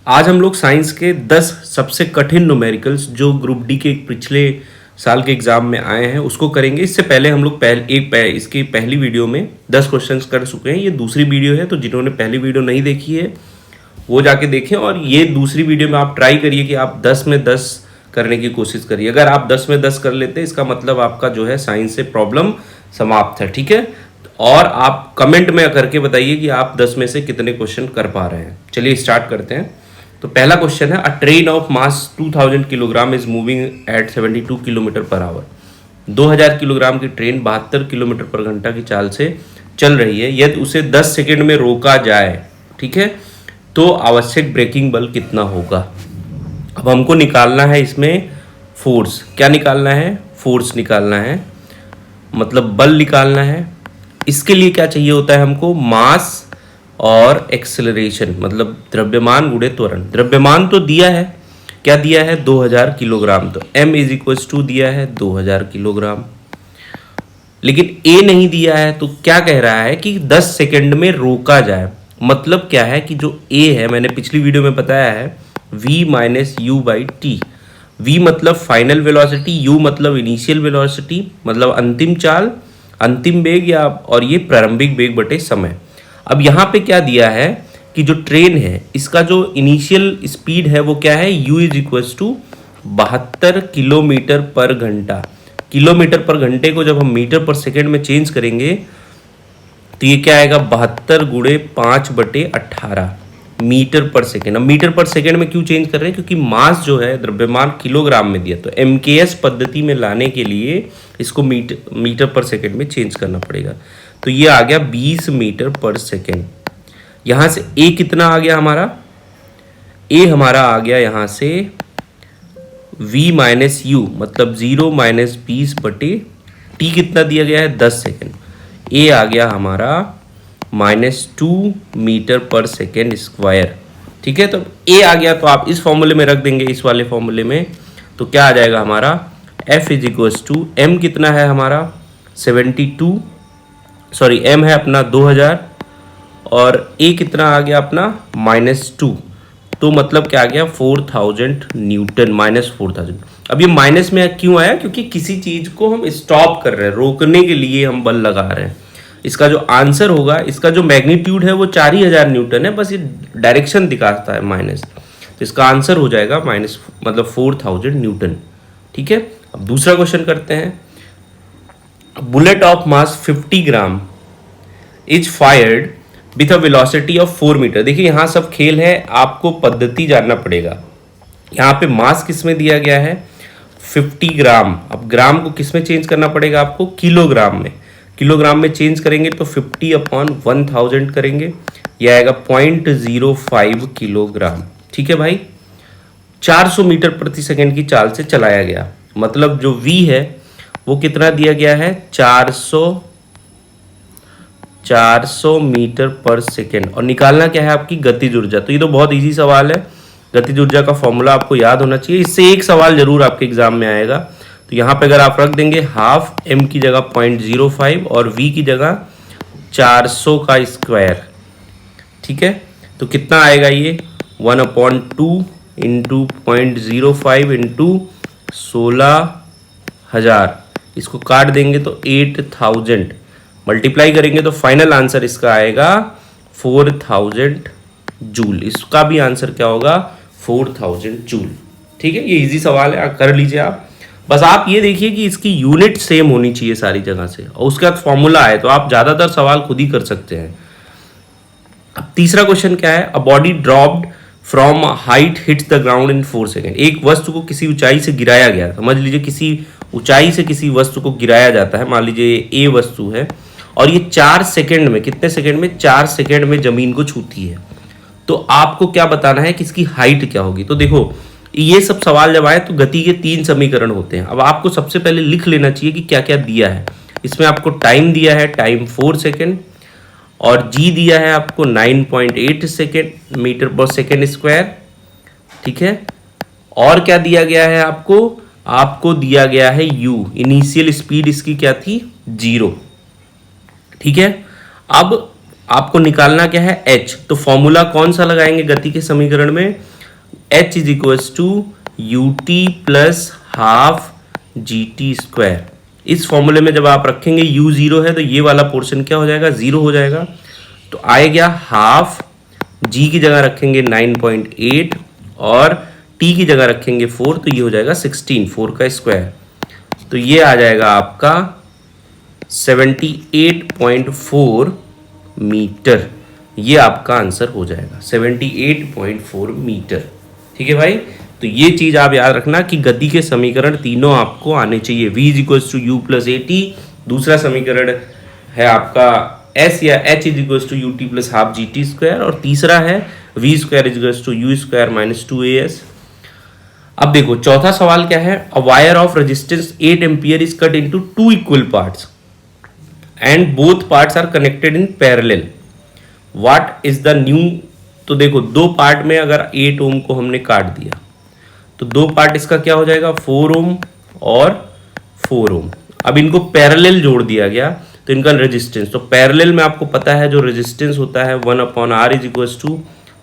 आज हम लोग साइंस के 10 सबसे कठिन न्यूमेरिकल्स जो ग्रुप डी के पिछले साल के एग्जाम में आए हैं उसको करेंगे। इससे पहले हम लोग इसकी पहली वीडियो में 10 क्वेश्चंस कर चुके हैं। ये दूसरी वीडियो है, तो जिन्होंने पहली वीडियो नहीं देखी है वो जाके देखें। और ये दूसरी वीडियो में आप ट्राई करिए कि आप 10 में 10 करने की कोशिश करिए। अगर आप 10 में 10 कर लेते हैं इसका मतलब आपका जो है साइंस से प्रॉब्लम समाप्त है, ठीक है। और आप कमेंट में करके बताइए कि आप 10 में से कितने क्वेश्चन कर पा रहे हैं। चलिए स्टार्ट करते हैं। तो पहला क्वेश्चन है, अ train of mass 2000 kilogram is moving at 72 kilometre per hour. 2000 kilogram की ट्रेन 72 किलोमीटर पर घंटा की चाल से चल रही है। यदि उसे 10 सेकंड में रोका जाए, ठीक है, तो आवश्यक ब्रेकिंग बल कितना होगा। अब हमको निकालना है इसमें फोर्स। क्या निकालना है? फोर्स निकालना है, मतलब बल निकालना है। इसके लिए क्या चाहिए होता है हमको? मास और एक्सेलरेशन, मतलब द्रव्यमान गुणे त्वरण। द्रव्यमान तो दिया है, क्या दिया है? 2000 किलोग्राम। तो m इज इक्वल्स टू दिया है 2000 किलोग्राम, लेकिन a नहीं दिया है। तो क्या कह रहा है कि 10 सेकंड में रोका जाए। मतलब क्या है कि जो a है, मैंने पिछली वीडियो में बताया है, v minus you by T. v मतलब फाइनल वेलोसिटी, u मतलब इनिशियल वेलोसिटी, मतलब अंतिम चाल, अंतिम वेग, या और ये प्रारंभिक वेग बटे समय। अब यहाँ पे क्या दिया है कि जो ट्रेन है इसका जो इनिशियल स्पीड है वो क्या है? u is equals to 72 kilometre पर घंटा। किलोमीटर पर घंटे को जब हम मीटर पर सेकंड में चेंज करेंगे तो ये क्या आएगा? 72 गुणे 5/18 मीटर पर सेकेंड। अब मीटर पर सेकेंड में क्यों चेंज कर रहे हैं? क्योंकि मास जो है द्रव्यमान किलोग्राम में दिया, तो MKS पद्धति में लाने के लिए इसको मीटर पर सेकेंड में चेंज करना पड़ेगा। तो ये आ गया 20 मीटर पर सेकेंड। यहाँ से A कितना आ गया हमारा? A हमारा आ गया यहाँ से V माइनस यू, मतलब 0 माइनस 20 बटे T कितना दिया गया है? 10 सेकेंड। A आ गया हमारा -2 मीटर पर सेकेंड स्क्वायर, ठीक है। तो A आ गया तो आप इस फॉर्मूले में रख देंगे, इस वाले फॉर्मूले में। तो क्या आ जाएगा हमारा? F is equals to M कितना है हमारा? 72, सॉरी M है अपना 2000, और A कितना आ गया अपना? -2। तो मतलब क्या आ गया? 4000 न्यूटन, -4000। अब ये माइनस में क्यों आया? क्योंकि किसी चीज को हम स्टॉप कर रहे हैं, रोकने के लिए हम बल लगा रहे हैं। इसका जो आंसर होगा, इसका जो मैग्नीट्यूड है वो 4000 न्यूटन है, बस ये डायरेक्शन दिखाता है माइनस। तो इसका आंसर हो जाएगा माइनस, मतलब 4000 न्यूटन, ठीक है। अब दूसरा क्वेश्चन करते हैं। Bullet of mass 50 gram is fired with a velocity of 4 metre. देखिए यहाँ सब खेल है, आपको पद्धति जानना पड़ेगा। यहाँ पे मास किस में दिया गया है? 50 ग्राम। अब ग्राम को किस में चेंज करना पड़ेगा आपको? किलोग्राम में। किलोग्राम में चेंज करेंगे तो 50/1000 करेंगे, यह आएगा 0.05 किलोग्राम, ठीक है भाई। 400 मीटर प्रति सेकंड की चाल से चलाया गया, मतलब जो v है वो कितना दिया गया है? 400 मीटर पर सेकेंड। और निकालना क्या है? आपकी गतिज ऊर्जा। तो ये तो बहुत इजी सवाल है, गतिज ऊर्जा का फॉर्मूला आपको याद होना चाहिए। इससे एक सवाल जरूर आपके एग्जाम में आएगा। तो यहाँ पे अगर आप रख देंगे हाफ, m की जगह 0.05 और v की जगह 400 का स्क्वायर, ठीक है। तो कितना आएगा ये? 1/2 इंटू 0.05 इंटू 16000। इसको काट देंगे तो 8000, मल्टीप्लाई करेंगे तो फाइनल आंसर इसका आएगा 4000 जूल। इसका भी आंसर क्या होगा? 4000 जूल, ठीक है। ये इजी सवाल है, कर लीजिए आप। बस आप ये देखिए कि इसकी यूनिट सेम होनी चाहिए सारी जगह से, और उसके बाद फॉर्मूला है, तो आप ज़्यादातर सवाल खुद ही कर सकते हैं। अब तीसरा क्वेश्चन क्या है? A body dropped from height hits the ground in 4 second. एक वस्तु को किसी ऊंचाई से गिराया गया, समझ लीजिए किसी ऊंचाई से किसी वस्तु को गिराया जाता है। मान लीजिए A वस्तु है और ये 4 सेकेंड में, कितने सेकेंड में? 4 सेकेंड में जमीन को छूती है। तो आपको क्या बताना है कि इसकी हाइट क्या होगी। तो देखो ये सब सवाल जब आए तो गति के 3 समीकरण होते हैं। अब आपको सबसे पहले लिख लेना चाहिए कि क्या क्या दिया है। इसमें आपको टाइम दिया है, टाइम 4 सेकेंड, और g दिया है आपको 9.8 सेकेंड मीटर पर सेकेंड स्क्वायर, ठीक है। और क्या दिया गया है आपको? आपको दिया गया है u, इनिशियल स्पीड इसकी क्या थी? 0, ठीक है। अब आपको निकालना क्या है? h। तो फॉर्मूला कौन सा लगाएंगे गति के समीकरण में? H is equals to UT plus half GT²। इस फॉर्मूले में जब आप रखेंगे U 0 है तो ये वाला पोर्शन क्या हो जाएगा, 0 हो जाएगा। तो आए गया हाफ, G की जगह रखेंगे 9.8 और T की जगह रखेंगे 4, तो ये हो जाएगा 16, 4 का स्क्वायर। तो ये आ जाएगा आपका 78.4 मीटर। ये आपका आंसर हो जाएगा 78.4 मीटर। ठीक है भाई, तो ये चीज आप याद रखना कि गति के समीकरण तीनों आपको आने चाहिए। v is equals to u plus a t, दूसरा समीकरण है आपका s या h is equals to u t plus half g t square, और तीसरा है v square is equals to u square minus 2as। अब देखो चौथा सवाल क्या है, a wire of resistance 8 ampere is cut into 2 equal parts and both parts are connected in parallel, what is the new. तो देखो दो पार्ट में अगर 8 ओम को हमने काट दिया तो दो पार्ट इसका क्या हो जाएगा, 4 ओम और 4 ओम। अब इनको पैरेलल जोड़ दिया गया तो इनका रेजिस्टेंस, तो पैरेलल में आपको पता है जो रेजिस्टेंस होता है 1/r is equals to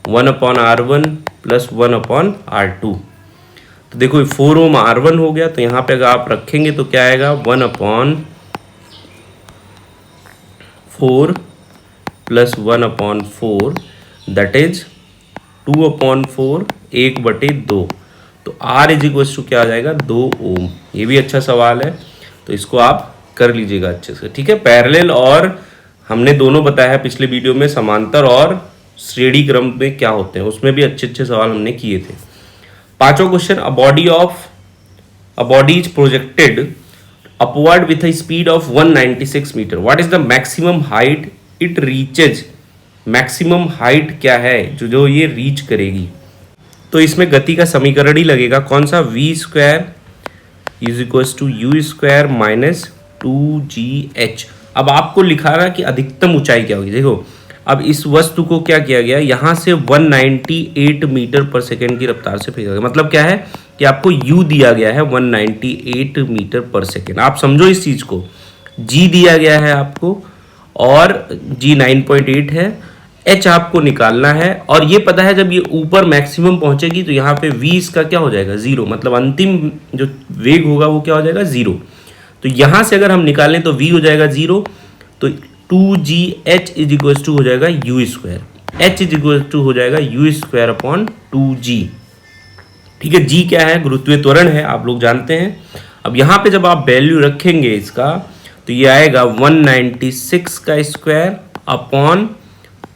1/r1 plus 1/r2। तो देखो 4 ओम R1 हो गया, तो यहाँ पे अगर आप रखेंगे तो क्या आएगा 1/4 प्लस 1/4 दैट इज 2/4 1/2। तो R इज इक्वल टू क्या आ जाएगा 2 ओम। ये भी अच्छा सवाल है, तो इसको आप कर लीजिएगा अच्छे से। ठीक है, पैरेलल और हमने दोनों बताया है पिछले वीडियो में समांतर और श्रेणी क्रम में क्या होते हैं, उसमें भी अच्छे अच्छे सवाल हमने किए थे। पांचवा question, a body is projected upward with a speed of 196 metre, what is the maximum height it reaches. Maximum height क्या है जो ये रीच करेगी। तो इसमें गति का समीकरण ही लगेगा, कौन सा, v square is equals to u square minus 2gh। अब आपको लिखा रहा कि अधिकतम ऊंचाई क्या होगी। देखो अब इस वस्तु को क्या किया गया, यहाँ से 198 मीटर पर सेकेंड की रफ्तार से फेंका गया। मतलब क्या है कि आपको u दिया गया है 198 मीटर पर सेकेंड। आप समझो इस चीज को, g दिया गया है आपको और g 9.8 है, h आपको निकालना है, और ये पता है जब ये ऊपर मैक्सिमम पहुंचेगी तो यहाँ पे v इसका क्या हो जाएगा 0, मतलब अंतिम जो वेग होगा वो क्या हो जाएगा 0। तो यहाँ से अगर हम निकालें तो v हो जाएगा 0, तो 2gh इज इक्वल टू हो जाएगा u square, h is equal to हो जाएगा यू स्क्वायर अपॉन 2g। ठीक है, g क्या है, गुरुत्वीय त्वरण है, आप लोग जानते हैं। अब यहाँ पे जब आप वैल्यू रखेंगे इसका तो ये आएगा 196 का स्क्वायर अपॉन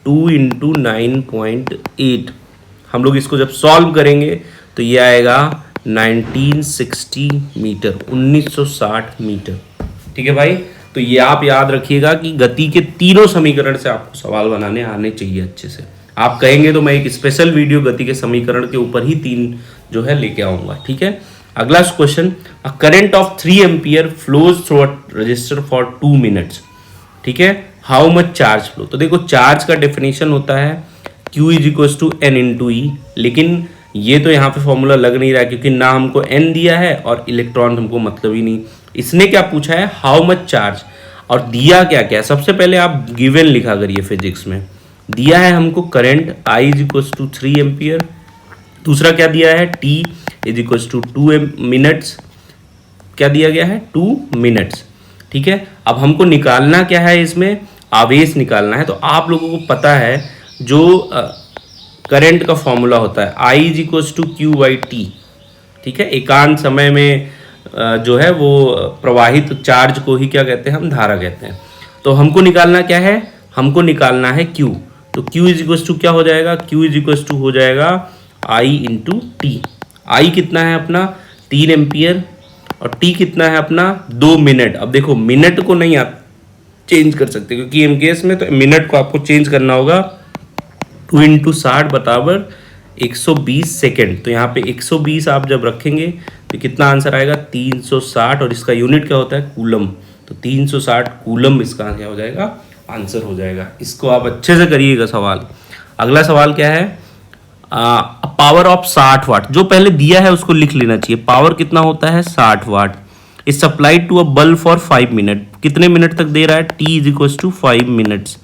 2 इंटू 9.8। हम लोग इसको जब सॉल्व करेंगे तो ये आएगा 1960 मीटर, 1960 मीटर। ठीक है भाई, तो ये आप याद रखिएगा कि गति के तीनों समीकरण से आपको सवाल बनाने आने चाहिए अच्छे से। आप कहेंगे तो मैं एक स्पेशल वीडियो गति के समीकरण के ऊपर ही 3 जो है लेके आऊंगा। ठीक है, अगला question, a current of 3 ampere flows through a resistor for 2 minutes. ठीक है, हाउ मच चार्ज फ्लो। तो देखो चार्ज का डेफिनेशन होता है Q is equal to N into e, लेकिन ये तो यहाँ पे फॉर्मूला लग नहीं रहा है क्योंकि ना हमको N दिया है और इलेक्ट्रॉन हमको मतलब ही नहीं। इसने क्या पूछा है, हाउ मच चार्ज, और दिया क्या क्या। सबसे पहले आप गिवन लिखा करिए फिजिक्स में, दिया है हमको current I is equal to 3 ampere, दूसरा क्या दिया है T is equal to 2 minutes, क्या दिया गया है 2 मिनट्स। ठीक है, अब हमको निकालना क्या है, इसमें आवेश निकालना है। तो आप लोगों को पता है जो करंट का फॉर्मूला होता है I is equal to Q by T. ठीक है, एकांत समय में जो है वो प्रवाहित चार्ज को ही क्या कहते हैं, हम धारा कहते हैं। तो हमको निकालना क्या है, हमको निकालना है Q। तो Q इज इक्वल टू क्या हो जाएगा, Q इज इक्वल टू हो जाएगा I इंटू टी। I कितना है अपना 3 एम्पियर और T कितना है अपना 2 मिनट। अब देखो मिनट को नहीं आप चेंज कर सकते क्योंकि एम केस में तो मिनट को आपको चेंज करना होगा। 2 इंटू 60 बराबर 120 सेकेंड। तो यहाँ पे 120 आप जब रखेंगे तो कितना आंसर आएगा 360, और इसका यूनिट क्या होता है कूलम। तो 360 कूलम इसका क्या हो जाएगा, आंसर हो जाएगा। इसको आप अच्छे से करिएगा सवाल। अगला सवाल क्या है, पावर ऑफ 60 वाट। जो पहले दिया है उसको लिख लेना चाहिए। पावर कितना होता है 60 watt is supplied to a bulb for 5 minute. कितने मिनट तक दे रहा है, T is equal to 5 minutes.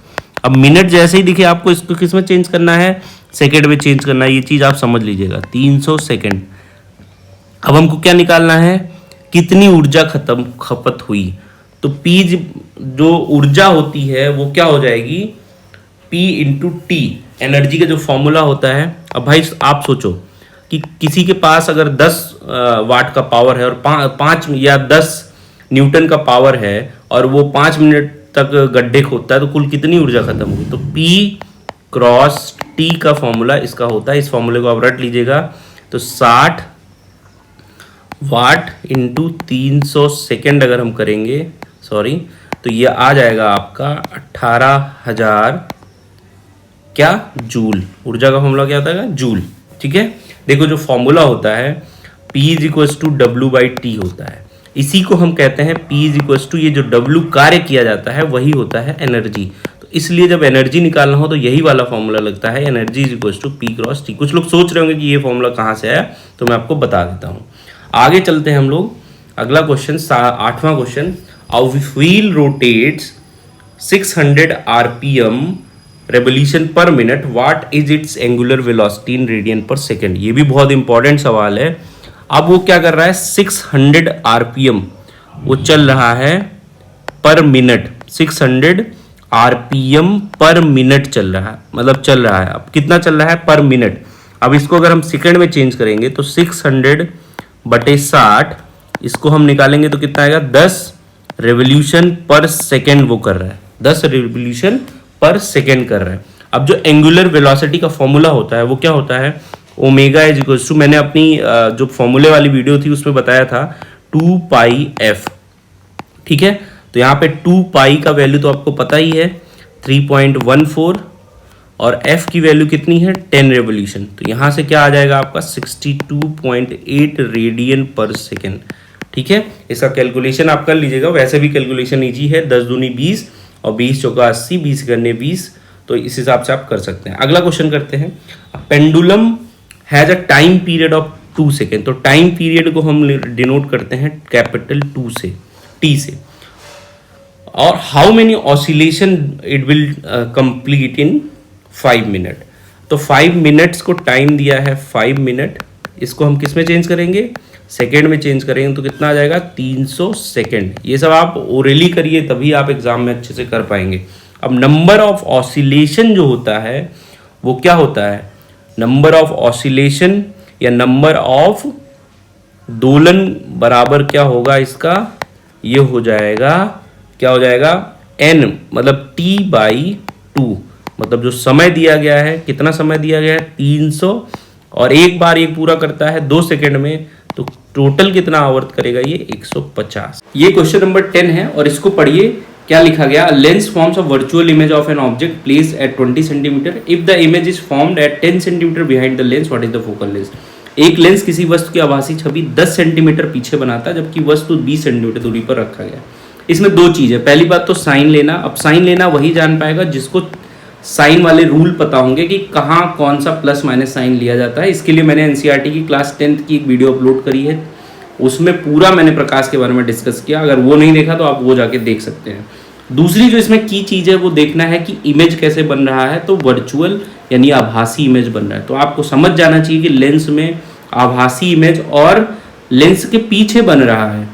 अब मिनट जैसे ही दिखे आपको इसको किस में चेंज करना है, सेकेंड में चेंज करना है, ये चीज़ आप समझ लीजिएगा। 300 सेकेंड। अब हमको क्या निकालना है, कितनी ऊर्जा खपत हुई। तो पी जो ऊर्जा होती है वो क्या हो जाएगी, पी इंटू टी, एनर्जी का जो फॉर्मूला होता है। अब भाई आप सोचो कि किसी के पास अगर 10 वाट का पावर है और 5 या 10 न्यूटन का पावर है और वो 5 मिनट तक गड्ढे खोदता है, तो कुल कितनी ऊर्जा खत्म होगी। तो P क्रॉस T का फॉर्मूला इसका होता है, इस फॉर्मूले को आप रट लीजिएगा। तो 60 वाट इंटू 300 सेकेंड अगर हम करेंगे, सॉरी, तो ये आ जाएगा आपका 18,000 क्या जूल। ऊर्जा का फॉर्मूला क्या होता है, जूल। ठीक है, देखो जो फॉर्मूला होता है P is equals to W by T होता है। इसी को हम कहते हैं P इज इक्वल्स टू, ये जो W कार्य किया जाता है वही होता है एनर्जी। तो इसलिए जब एनर्जी निकालना हो तो यही वाला फॉर्मूला लगता है, energy is equals to P cross T. कुछ लोग सोच रहे होंगे कि ये फॉर्मूला कहाँ से आया, तो मैं आपको बता देता हूँ। आगे चलते हैं हम लोग। अगला क्वेश्चन, 8वां question, a wheel rotates 600 RPM revolution per minute, what is its angular velocity in radian per second. ये भी बहुत इंपॉर्टेंट सवाल है। अब वो क्या कर रहा है, 600 आरपीएम वो चल रहा है पर मिनट, 600 आरपीएम पर मिनट चल रहा है, मतलब चल रहा है। अब कितना चल रहा है पर मिनट। अब इसको अगर हम सेकंड में चेंज करेंगे तो 600 बटे 60, इसको हम निकालेंगे तो कितना आएगा, 10 रेवोल्यूशन पर सेकेंड वो कर रहा है, 10 रेवोल्यूशन पर सेकेंड कर रहा है। अब जो एंगुलर वेलोसिटी का फॉर्मूला होता है वो क्या होता है, ओमेगा इज इक्वल्स टू, मैंने अपनी जो फॉर्मूले वाली वीडियो थी उसमें बताया था 2 पाई एफ। ठीक है, तो यहाँ पे 2 पाई का वैल्यू तो आपको पता ही है 3.14 और f की वैल्यू कितनी है 10 रेवोल्यूशन। तो यहाँ से क्या आ जाएगा आपका 62.8 रेडियन पर सेकेंड। ठीक है, इसका कैलकुलेशन आप कर लीजिएगा, वैसे भी कैलकुलेशन ईजी है, 10 दूनी 20 और 20 चौका 80, 20 करने 20, तो इस हिसाब से आप कर सकते हैं। अगला क्वेश्चन करते हैं, pendulum has a time period of 2 second. तो टाइम पीरियड को हम डिनोट करते हैं कैपिटल 2 से, टी से। और how many oscillation it will complete in 5 minute. तो 5 मिनट्स को टाइम दिया है 5 मिनट, इसको हम किस में चेंज करेंगे, सेकेंड में चेंज करेंगे, तो कितना आ जाएगा 300 सेकेंड। ये सब आप ओरली करिए तभी आप एग्जाम में अच्छे से कर पाएंगे। अब नंबर ऑफ ऑसिलेशन जो होता है वो क्या होता है, नंबर ऑफ ऑसिलेशन या नंबर ऑफ दोलन बराबर क्या होगा इसका, ये हो जाएगा, क्या हो जाएगा, n मतलब t बाई 2, मतलब जो समय दिया गया है, कितना समय दिया गया है 300, और एक बार ये पूरा करता है 2 सेकेंड में, तो टोटल कितना आवर्त करेगा ये 150। ये क्वेश्चन नंबर 10 है और इसको पढ़िए क्या लिखा गया, lens forms a virtual image of an object place at 20 centimetre if the image is formed at 10 centimetre behind the lens, what is the focal length. एक लेंस किसी वस्तु की आभासी छवि 10 सेंटीमीटर पीछे बनाता है जबकि वस्तु 20 सेंटीमीटर दूरी पर रखा गया। इसमें दो चीज़ है, पहली बात तो साइन लेना। अब साइन लेना वही जान पाएगा जिसको साइन वाले रूल पता होंगे कि कहाँ कौन सा प्लस माइनस साइन लिया जाता है। इसके लिए मैंने एनसीईआरटी की क्लास 10th की एक वीडियो अपलोड करी है, उसमें पूरा मैंने प्रकाश के बारे में डिस्कस किया, अगर वो नहीं देखा तो आप वो जाके देख सकते हैं। दूसरी जो इसमें की चीज़ है वो देखना है कि इमेज कैसे बन रहा है, तो वर्चुअल यानी आभासी इमेज बन रहा है। तो आपको समझ जाना चाहिए कि लेंस में आभासी इमेज और लेंस के पीछे बन रहा है,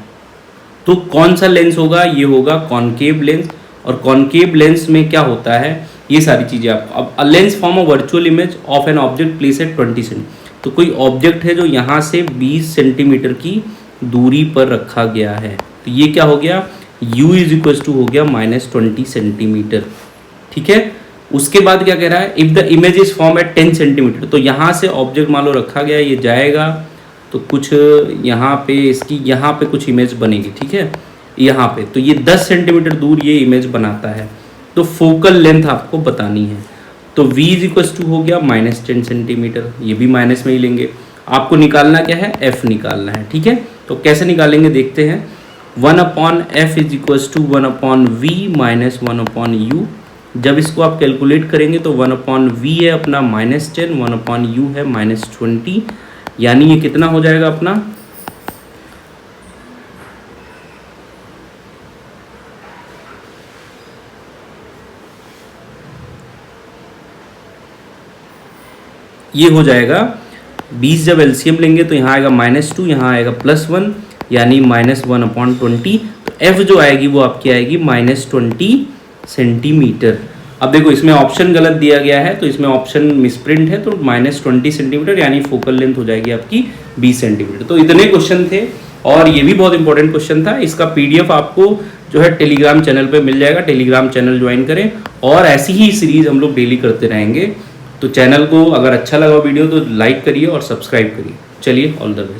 तो कौन सा लेंस होगा, ये होगा कॉनकेव लेंस। और कॉनकेव लेंस में क्या होता है, ये सारी चीज़ें आपको। अब lens form a virtual image of an object place at 20 centimetre, तो कोई ऑब्जेक्ट है जो यहाँ से 20 सेंटीमीटर की दूरी पर रखा गया है, तो ये क्या हो गया, u इज इक्वल टू हो गया -20 सेंटीमीटर। ठीक है, उसके बाद क्या कह रहा है, if the image is form at 10 centimetre, तो यहाँ से ऑब्जेक्ट मान लो रखा गया, ये जाएगा तो कुछ यहाँ पे इसकी यहाँ पे कुछ इमेज बनेगी। ठीक है, यहाँ पे तो ये 10 सेंटीमीटर दूर ये इमेज बनाता है, तो फोकल लेंथ आपको बतानी है। तो v इज इक्वल टू हो गया -10 सेंटीमीटर, ये भी माइनस में ही लेंगे। आपको निकालना क्या है, f निकालना है। ठीक है, तो कैसे निकालेंगे देखते हैं। 1/f is equal to 1/v minus 1/u। जब इसको आप कैलकुलेट करेंगे तो 1/v है अपना -10, 1/u है -20, यानी ये कितना हो जाएगा अपना, ये हो जाएगा 20 जब एलसीएम लेंगे तो यहाँ आएगा -2, यहाँ आएगा +1 यानी -1/20। तो एफ जो आएगी वो आपकी आएगी -20 सेंटीमीटर। अब देखो इसमें ऑप्शन गलत दिया गया है, तो इसमें ऑप्शन मिसप्रिंट है, तो -20 सेंटीमीटर यानी फोकल लेंथ हो जाएगी आपकी 20 सेंटीमीटर। तो इतने क्वेश्चन थे और ये भी बहुत इंपॉर्टेंट क्वेश्चन था। इसका पीडीएफ आपको जो है टेलीग्राम चैनल पे मिल जाएगा, टेलीग्राम चैनल ज्वाइन करें और ऐसी ही सीरीज हम लोग डेली करते रहेंगे। तो चैनल को अगर अच्छा लगा वीडियो तो लाइक करिए और सब्सक्राइब करिए। चलिए, ऑल द बेस्ट।